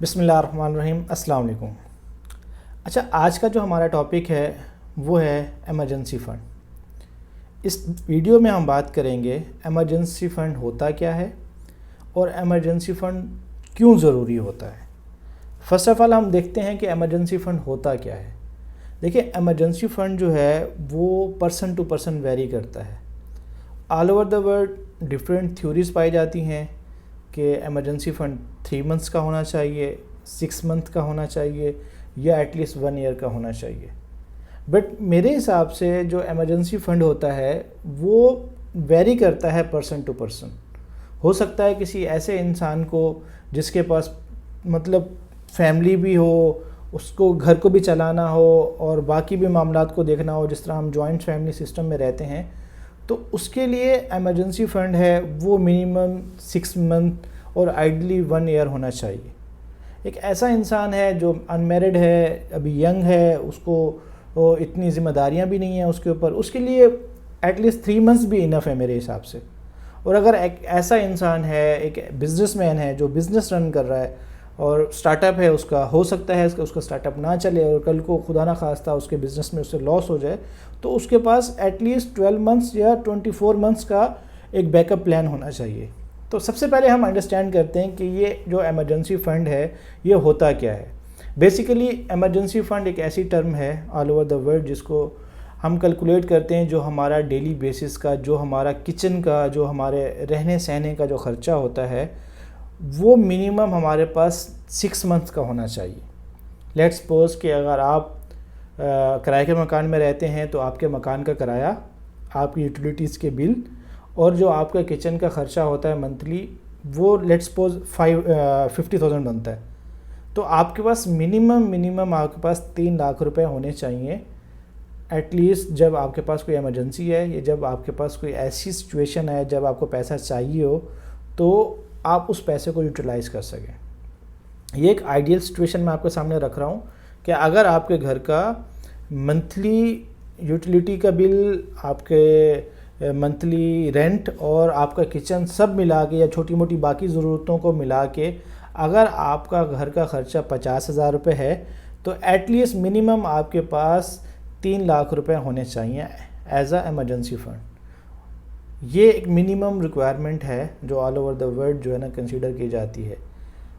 بسم اللہ الرحمن الرحیم. السلام علیکم. اچھا، آج کا جو ہمارا ٹاپک ہے وہ ہے ایمرجنسی فنڈ. اس ویڈیو میں ہم بات کریں گے ایمرجنسی فنڈ ہوتا کیا ہے اور ایمرجنسی فنڈ کیوں ضروری ہوتا ہے. فرسٹ آف آل ہم دیکھتے ہیں کہ ایمرجنسی فنڈ ہوتا کیا ہے. دیکھیں، ایمرجنسی فنڈ جو ہے وہ پرسن ٹو پرسن ویری کرتا ہے. All over the world different theories پائی جاتی ہیں کہ ایمرجنسی فنڈ 3 منتھس کا ہونا چاہیے، 6 منتھ کا ہونا چاہیے یا ایٹ لیسٹ 1 ایئر کا ہونا چاہیے. بٹ میرے حساب سے جو ایمرجنسی فنڈ ہوتا ہے وہ ویری کرتا ہے پرسن ٹو پرسن. ہو سکتا ہے کسی ایسے انسان کو جس کے پاس مطلب فیملی بھی ہو، اس کو گھر کو بھی چلانا ہو اور باقی بھی معاملات کو دیکھنا ہو، جس طرح ہم جوائنٹ فیملی سسٹم میں رہتے ہیں، تو اس کے لیے ایمرجنسی فنڈ ہے وہ منیمم 6 منتھ اور آئیڈلی 1 ایئر ہونا چاہیے. ایک ایسا انسان ہے جو ان میرڈ ہے، ابھی ینگ ہے، اس کو اتنی ذمہ داریاں بھی نہیں ہیں اس کے اوپر، اس کے لیے ایٹ لیسٹ 3 منتھس بھی انف ہے میرے حساب سے. اور اگر ایک ایسا انسان ہے، ایک بزنس مین ہے جو بزنس رن کر رہا ہے اور سٹارٹ اپ ہے اس کا، ہو سکتا ہے اس کا سٹارٹ اپ نہ چلے اور کل کو خدا نہ خواستہ اس کے بزنس میں اس سے لاس ہو جائے، تو اس کے پاس ایٹ لیسٹ 12 منتھس یا 24 منتھس کا ایک بیک اپ پلان ہونا چاہیے. تو سب سے پہلے ہم انڈرسٹینڈ کرتے ہیں کہ یہ جو ایمرجنسی فنڈ ہے یہ ہوتا کیا ہے. بیسیکلی ایمرجنسی فنڈ ایک ایسی ٹرم ہے آل اوور دا ورلڈ جس کو ہم کیلکولیٹ کرتے ہیں جو ہمارا ڈیلی بیسس کا، جو ہمارا کچن کا، جو ہمارے رہنے سہنے کا جو خرچہ ہوتا ہے وہ منیمم ہمارے پاس 6 منتھس کا ہونا چاہیے. لیٹس سپوز کہ اگر آپ کرائے کے مکان میں رہتے ہیں تو آپ کے مکان کا کرایہ، آپ کی یوٹیلیٹیز کے بل اور جو آپ کا کچن کا خرچہ ہوتا ہے منتھلی وہ لیٹس سپوز 50,000 بنتا ہے. تو آپ کے پاس منیمم آپ کے پاس 3 لاکھ روپے ہونے چاہیے ایٹ لیسٹ جب آپ کے پاس کوئی ایمرجنسی ہے یا جب آپ کے پاس کوئی ایسی سچویشن ہے جب آپ کو پیسہ چاہیے ہو تو آپ اس پیسے کو یوٹیلائز کر سکیں. یہ ایک آئیڈیل سچویشن میں آپ کے سامنے رکھ رہا ہوں کہ اگر آپ کے گھر کا منتھلی یوٹیلیٹی کا بل، آپ کے منتھلی رینٹ اور آپ کا کچن سب ملا کے یا چھوٹی موٹی باقی ضرورتوں کو ملا کے اگر آپ کا گھر کا خرچہ 50,000 روپے ہے تو ایٹ لیسٹ منیمم آپ کے پاس 3 لاکھ روپے ہونے چاہیے ایز اے ایمرجنسی فنڈ. یہ ایک منیمم ریکوائرمنٹ ہے جو آل اوور دا ورلڈ جو ہے نا کنسیڈر کی جاتی ہے.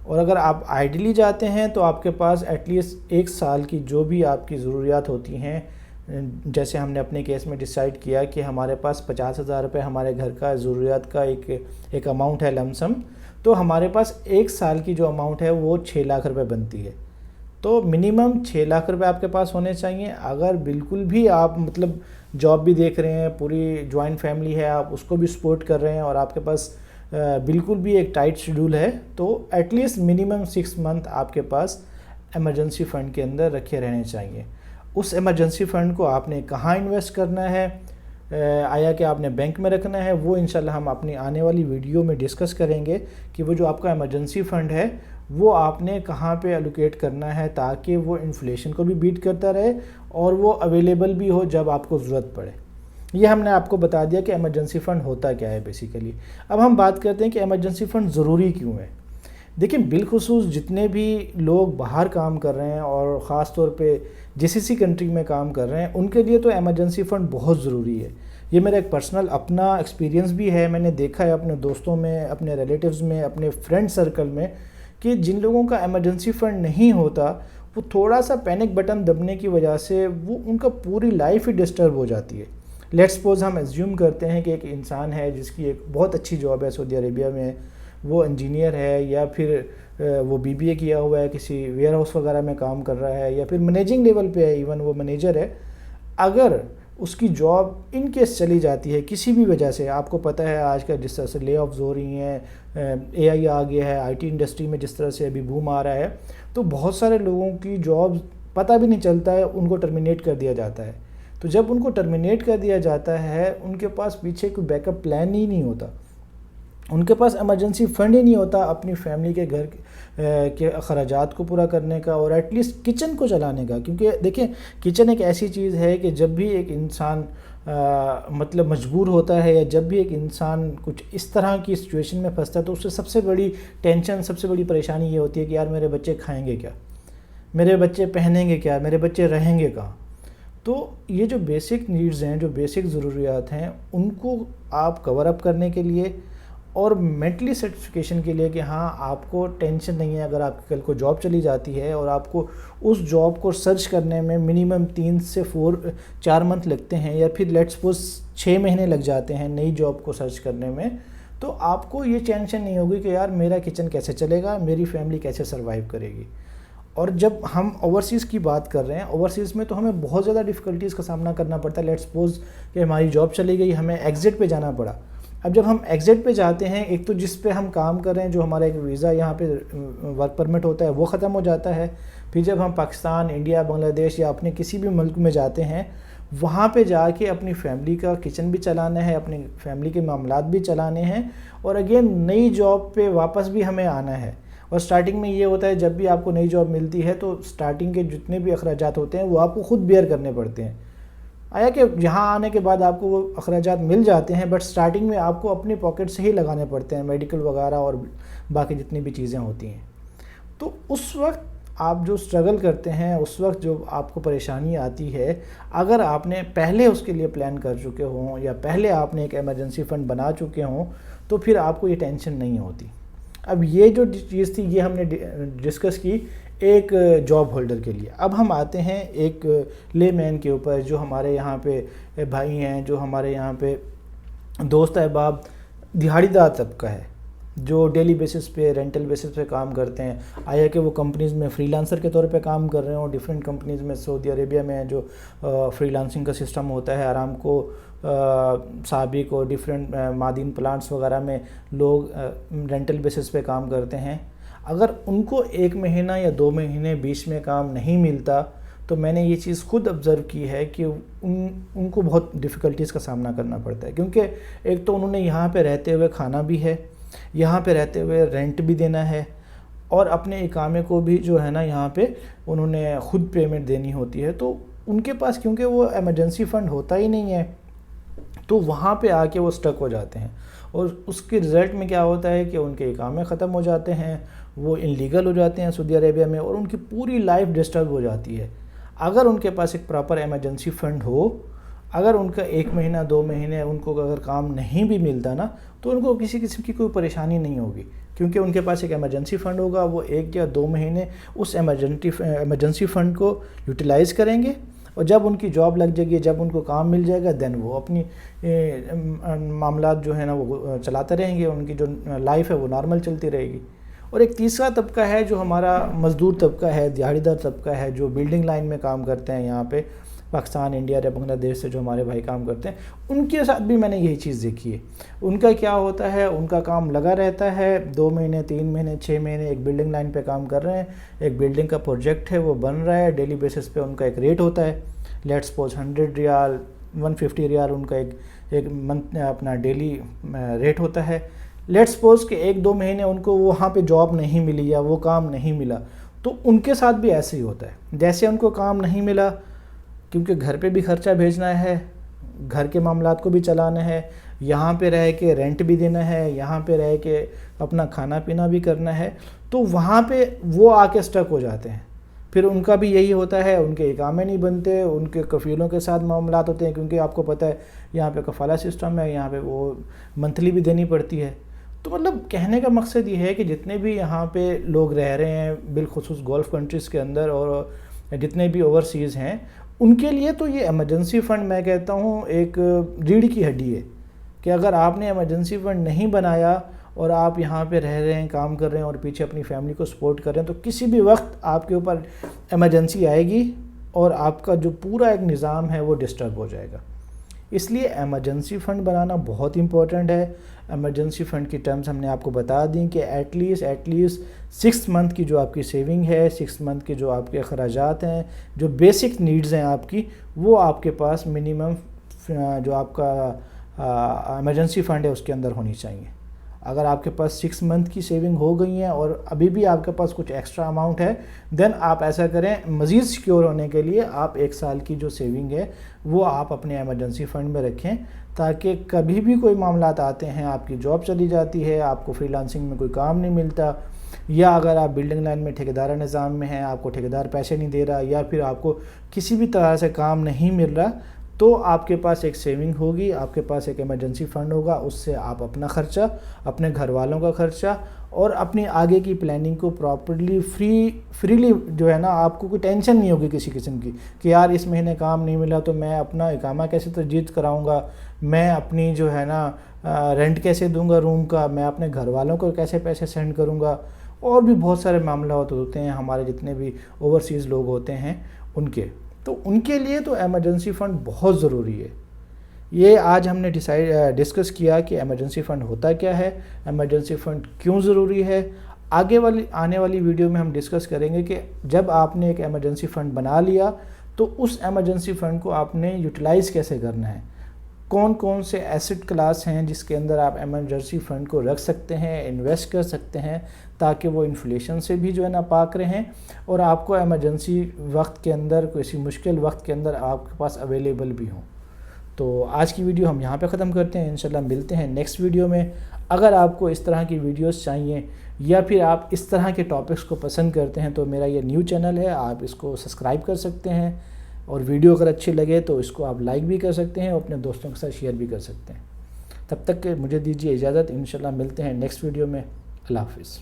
اور اگر آپ آئیڈیلی جاتے ہیں تو آپ کے پاس ایٹ لیسٹ 1 سال کی جو بھی آپ کی ضروریات ہوتی ہیں، جیسے ہم نے اپنے کیس میں ڈیسائیڈ کیا کہ ہمارے پاس 50,000 روپے ہمارے گھر کا ضروریات کا ایک اماؤنٹ ہے لمسم، تو ہمارے پاس 1 سال کی جو اماؤنٹ ہے وہ 6 لاکھ روپے بنتی ہے. تو منیمم 6 لاکھ روپے آپ کے پاس ہونے چاہیے. اگر بالکل بھی آپ مطلب جاب بھی دیکھ رہے ہیں، پوری جوائنٹ فیملی ہے، آپ اس کو بھی سپورٹ کر رہے ہیں اور آپ کے پاس بالکل بھی ایک ٹائٹ شیڈول ہے، تو ایٹ لیسٹ منیمم 6 منتھ آپ کے پاس ایمرجنسی فنڈ کے اندر رکھے رہنے چاہیے. اس ایمرجنسی فنڈ کو آپ نے کہاں انویسٹ کرنا ہے، آیا کہ آپ نے بینک میں رکھنا ہے، وہ انشاءاللہ ہم اپنی آنے والی ویڈیو میں ڈسکس کریں گے کہ وہ جو آپ کا ایمرجنسی فنڈ ہے وہ آپ نے کہاں پہ الوکیٹ کرنا ہے تاکہ وہ انفلیشن کو بھی بیٹ کرتا رہے اور وہ اویلیبل بھی ہو جب آپ کو ضرورت پڑے. یہ ہم نے آپ کو بتا دیا کہ ایمرجنسی فنڈ ہوتا کیا ہے بیسیکلی. اب ہم بات کرتے ہیں کہ ایمرجنسی فنڈ ضروری کیوں ہے. دیکھیں، بالخصوص جتنے بھی لوگ باہر کام کر رہے ہیں اور خاص طور پہ GCC کنٹری میں کام کر رہے ہیں ان کے لیے تو ایمرجنسی فنڈ بہت ضروری ہے. یہ میرا ایک پرسنل اپنا ایکسپیرینس بھی ہے. میں نے دیکھا ہے اپنے دوستوں میں، اپنے ریلیٹیوز میں، اپنے فرینڈ سرکل میں کہ جن لوگوں کا ایمرجنسی فنڈ نہیں ہوتا وہ تھوڑا سا پینک بٹن دبنے کی وجہ سے وہ ان کا پوری لائف ہی ڈسٹرب ہو جاتی ہے. لیٹس سپوز ہم ایزیوم کرتے ہیں کہ ایک انسان ہے جس کی ایک بہت اچھی جاب ہے سعودی عربیہ میں، وہ انجینئر ہے یا پھر وہ BBA کیا ہوا ہے، کسی ویئر ہاؤس وغیرہ میں کام کر رہا ہے یا پھر مینیجنگ لیول پہ ہے، ایون وہ مینیجر ہے. اگر اس کی جاب ان کیس چلی جاتی ہے کسی بھی وجہ سے، آپ کو پتہ ہے آج کل جس طرح سے لے آفز ہو رہی ہیں، AI آ گیا ہے، IT انڈسٹری میں جس طرح سے ابھی بوم آ رہا ہے، تو بہت سارے لوگوں کی جاب پتہ بھی نہیں چلتا ہے، ان کو ٹرمینیٹ کر دیا جاتا ہے. تو جب ان کو ٹرمینیٹ کر دیا جاتا ہے ان کے پاس پیچھے کوئی بیک اپ پلان ہی نہیں ہوتا، ان کے پاس ایمرجنسی فنڈ ہی نہیں ہوتا اپنی فیملی کے گھر کے اخراجات کو پورا کرنے کا اور ایٹ لیسٹ کچن کو چلانے کا. کیونکہ دیکھیں، کچن ایک ایسی چیز ہے کہ جب بھی ایک انسان مطلب مجبور ہوتا ہے، یا جب بھی ایک انسان کچھ اس طرح کی سچویشن میں پھنستا ہے تو اس سے سب سے بڑی ٹینشن، سب سے بڑی پریشانی یہ ہوتی ہے کہ یار میرے بچے کھائیں گے کیا، میرے بچے پہنیں گے کیا، میرے بچے رہیں گے کہاں. تو یہ جو بیسک نیڈز ہیں، جو بیسک ضروریات ہیں، ان کو آپ کور اپ کرنے کے لیے اور مینٹلی سیٹسفیکیشن کے لیے کہ ہاں آپ کو ٹینشن نہیں ہے اگر آپ کی کل کو جاب چلی جاتی ہے اور آپ کو اس جاب کو سرچ کرنے میں منیمم 3 سے 4 منتھ لگتے ہیں، یا پھر لیٹس سپوز 6 مہینے لگ جاتے ہیں نئی جاب کو سرچ کرنے میں، تو آپ کو یہ ٹینشن نہیں ہوگی کہ یار میرا کچن کیسے چلے گا، میری فیملی کیسے سروائیو کرے گی. اور جب ہم اوورسیز کی بات کر رہے ہیں، اوورسیز میں تو ہمیں بہت زیادہ ڈیفیکلٹیز کا سامنا کرنا پڑتا ہے. لیٹس سپوز کہ ہماری جاب چلی گئی، ہمیں ایگزٹ پہ جانا پڑا. اب جب ہم ایگزٹ پہ جاتے ہیں، ایک تو جس پہ ہم کام کر رہے ہیں، جو ہمارا ایک ویزا یہاں پہ ورک پرمٹ ہوتا ہے، وہ ختم ہو جاتا ہے. پھر جب ہم پاکستان، انڈیا، بنگلہ دیش یا اپنے کسی بھی ملک میں جاتے ہیں، وہاں پہ جا کے اپنی فیملی کا کچن بھی چلانا ہے، اپنی فیملی کے معاملات بھی چلانے ہیں، اور اگین نئی جاب پہ واپس بھی ہمیں آنا ہے. اور سٹارٹنگ میں یہ ہوتا ہے جب بھی آپ کو نئی جاب ملتی ہے تو سٹارٹنگ کے جتنے بھی اخراجات ہوتے ہیں وہ آپ کو خود بیئر کرنے پڑتے ہیں. آیا کہ یہاں آنے کے بعد آپ کو وہ اخراجات مل جاتے ہیں، بٹ سٹارٹنگ میں آپ کو اپنی پاکٹ سے ہی لگانے پڑتے ہیں، میڈیکل وغیرہ اور باقی جتنی بھی چیزیں ہوتی ہیں. تو اس وقت آپ جو سٹرگل کرتے ہیں، اس وقت جو آپ کو پریشانی آتی ہے، اگر آپ نے پہلے اس کے لیے پلان کر چکے ہوں یا پہلے آپ نے ایک ایمرجنسی فنڈ بنا چکے ہوں تو پھر آپ کو یہ ٹینشن نہیں ہوتی. اب یہ جو چیز تھی یہ ہم نے ڈسکس کی ایک جاب ہولڈر کے لیے. اب ہم آتے ہیں ایک لے مین کے اوپر، جو ہمارے یہاں پہ بھائی ہیں، جو ہمارے یہاں پہ دوست احباب دہاڑی دار طبقہ ہے، جو ڈیلی بیسس پہ، رینٹل بیسس پہ کام کرتے ہیں. آیا کہ وہ کمپنیز میں فری لانسر کے طور پہ کام کر رہے ہوں، ڈیفرنٹ کمپنیز میں. سعودی عربیہ میں جو فری لانسنگ کا سسٹم ہوتا ہے، آرامکو، سابق اور ڈیفرنٹ معدن پلانٹس وغیرہ میں لوگ رینٹل بیسس پہ کام کرتے ہیں. اگر ان کو 1 مہینہ یا 2 مہینے بیچ میں کام نہیں ملتا تو میں نے یہ چیز خود آبزرو کی ہے کہ ان کو بہت ڈیفیکلٹیز کا سامنا کرنا پڑتا ہے. کیونکہ ایک تو انہوں نے یہاں پہ رہتے ہوئے کھانا بھی ہے، یہاں پہ رہتے ہوئے رینٹ بھی دینا ہے، اور اپنے اقامے کو بھی جو ہے نا یہاں پہ انہوں نے خود پیمنٹ دینی ہوتی ہے. تو ان کے پاس کیونکہ وہ ایمرجنسی فنڈ ہوتا ہی نہیں ہے تو وہاں پہ آ کے وہ سٹک ہو جاتے ہیں، اور اس کے رزلٹ میں کیا ہوتا ہے کہ ان کے اقامے ختم ہو جاتے ہیں، وہ انلیگل ہو جاتے ہیں سعودی عربیہ میں، اور ان کی پوری لائف ڈسٹرب ہو جاتی ہے. اگر ان کے پاس ایک پراپر ایمرجنسی فنڈ ہو، اگر ان کا 1 مہینہ 2 مہینے ان کو اگر کام نہیں بھی ملتا نا تو ان کو کسی قسم کی کوئی پریشانی نہیں ہوگی، کیونکہ ان کے پاس ایک ایمرجنسی فنڈ ہوگا. وہ 1 یا 2 مہینے اس ایمرجنسی فنڈ کو یوٹیلائز کریں گے، اور جب ان کی جاب لگ جائے گی، جب ان کو کام مل جائے گا، دین وہ اپنی معاملات جو ہے نا وہ چلاتے رہیں گے، ان کی جو لائف ہے وہ نارمل چلتی رہے گی. اور ایک تیسرا طبقہ ہے جو ہمارا مزدور طبقہ ہے، دیہڑی دار طبقہ ہے، جو بلڈنگ لائن میں کام کرتے ہیں یہاں پہ پاکستان، انڈیا یا بنگلہ دیش سے جو ہمارے بھائی کام کرتے ہیں. ان کے ساتھ بھی میں نے یہی چیز دیکھی ہے. ان کا کیا ہوتا ہے، ان کا کام لگا رہتا ہے، 2 مہینے 3 مہینے 6 مہینے ایک بلڈنگ لائن پہ کام کر رہے ہیں، ایک بلڈنگ کا پروجیکٹ ہے وہ بن رہا ہے، ڈیلی بیسس پہ ان کا ایک ریٹ ہوتا ہے. لیٹس سپوز 100 ریال 150 ریال ان کا ایک منتھ اپنا ڈیلی ریٹ ہوتا ہے. لیٹس سپوز کہ 1-2 مہینے ان کو وہاں پہ جاب نہیں ملی یا وہ کام نہیں ملا، تو ان کے ساتھ بھی ایسے ہی ہوتا ہے. جیسے ان کو کام نہیں ملا، کیونکہ گھر پہ بھی خرچہ بھیجنا ہے، گھر کے معاملات کو بھی چلانا ہے، یہاں پہ رہ کے رینٹ بھی دینا ہے، یہاں پہ رہ کے اپنا کھانا پینا بھی کرنا ہے، تو وہاں پہ وہ آ کے سٹک ہو جاتے ہیں. پھر ان کا بھی یہی ہوتا ہے، ان کے اقامے نہیں بنتے، ان کے کفیلوں کے ساتھ معاملات ہوتے ہیں، کیونکہ آپ کو پتہ ہے یہاں پہ کفالہ سسٹم ہے، یہاں پہ وہ منتھلی بھی دینی پڑتی ہے. تو مطلب کہنے کا مقصد یہ ہے کہ جتنے بھی یہاں پہ لوگ رہ رہے ہیں، بالخصوص گولف کنٹریز کے اندر اور جتنے بھی اوورسیز ہیں، ان کے لیے تو یہ ایمرجنسی فنڈ میں کہتا ہوں ایک ریڑھ کی ہڈی ہے. کہ اگر آپ نے ایمرجنسی فنڈ نہیں بنایا اور آپ یہاں پہ رہ رہے ہیں، کام کر رہے ہیں اور پیچھے اپنی فیملی کو سپورٹ کر رہے ہیں، تو کسی بھی وقت آپ کے اوپر ایمرجنسی آئے گی اور آپ کا جو پورا ایک نظام ہے وہ ڈسٹرب ہو جائے گا. اس لیے ایمرجنسی فنڈ بنانا بہت امپورٹنٹ ہے. ایمرجنسی فنڈ کی ٹرمز ہم نے آپ کو بتا دیں کہ ایٹ لیسٹ 6 منتھ کی جو آپ کی سیونگ ہے، 6 منتھ کے جو آپ کے اخراجات ہیں، جو بیسک نیڈز ہیں آپ کی، وہ آپ کے پاس منیمم جو آپ کا ایمرجنسی فنڈ ہے اس کے اندر ہونی چاہیے. اگر آپ کے پاس 6 منتھ کی سیونگ ہو گئی ہیں اور ابھی بھی آپ کے پاس کچھ ایکسٹرا اماؤنٹ ہے، دین آپ ایسا کریں، مزید سیکیور ہونے کے لیے آپ 1 سال کی جو سیونگ ہے وہ آپ اپنے ایمرجنسی فنڈ میں رکھیں، تاکہ کبھی بھی کوئی معاملات آتے ہیں، آپ کی جاب چلی جاتی ہے، آپ کو فری لانسنگ میں کوئی کام نہیں ملتا، یا اگر آپ بلڈنگ لائن میں ٹھیکیدارہ نظام میں ہیں، آپ کو ٹھیکیدار پیسے نہیں دے رہا، یا پھر آپ کو کسی بھی طرح سے کام نہیں مل رہا، تو آپ کے پاس ایک سیونگ ہوگی، آپ کے پاس ایک ایمرجنسی فنڈ ہوگا، اس سے آپ اپنا خرچہ، اپنے گھر والوں کا خرچہ اور اپنی آگے کی پلاننگ کو پراپرلی فریلی جو ہے نا، آپ کو کوئی ٹینشن نہیں ہوگی کسی قسم کی کہ یار اس مہینے کام نہیں ملا تو میں اپنا اقامہ کیسے تجدید کراؤں گا، میں اپنی جو ہے نا رینٹ کیسے دوں گا روم کا، میں اپنے گھر والوں کو کیسے پیسے سینڈ کروں گا، اور بھی بہت سارے معاملات ہوتے ہیں ہمارے جتنے بھی اوورسیز لوگ ہوتے ہیں ان کے، تو ان کے لیے تو ایمرجنسی فنڈ بہت ضروری ہے۔ یہ آج ہم نے ڈسکس کیا کہ ایمرجنسی فنڈ ہوتا کیا ہے، ایمرجنسی فنڈ کیوں ضروری ہے۔ آنے والی ویڈیو میں ہم ڈسکس کریں گے کہ جب آپ نے ایک ایمرجنسی فنڈ بنا لیا تو اس ایمرجنسی فنڈ کو آپ نے یوٹیلائز کیسے کرنا ہے، کون کون سے ایسٹ کلاس ہیں جس کے اندر آپ ایمرجنسی فنڈ کو رکھ سکتے ہیں، انویسٹ کر سکتے ہیں، تاکہ وہ انفلیشن سے بھی جو ہے نا پاک رہیں اور آپ کو ایمرجنسی وقت کے اندر، کسی مشکل وقت کے اندر آپ کے پاس اویلیبل بھی ہوں۔ تو آج کی ویڈیو ہم یہاں پہ ختم کرتے ہیں، انشاءاللہ ملتے ہیں نیکسٹ ویڈیو میں۔ اگر آپ کو اس طرح کی ویڈیوز چاہیے یا پھر آپ اس طرح کے ٹاپکس کو پسند کرتے ہیں تو میرا یہ نیو چینل ہے، آپ اس کو سبسکرائب کر سکتے ہیں، اور ویڈیو اگر اچھی لگے تو اس کو آپ لائک بھی کر سکتے ہیں اور اپنے دوستوں کے ساتھ شیئر بھی کر سکتے ہیں۔ تب تک کہ مجھے دیجیے اجازت، انشاءاللہ ملتے ہیں نیکسٹ ویڈیو میں۔ اللہ حافظ۔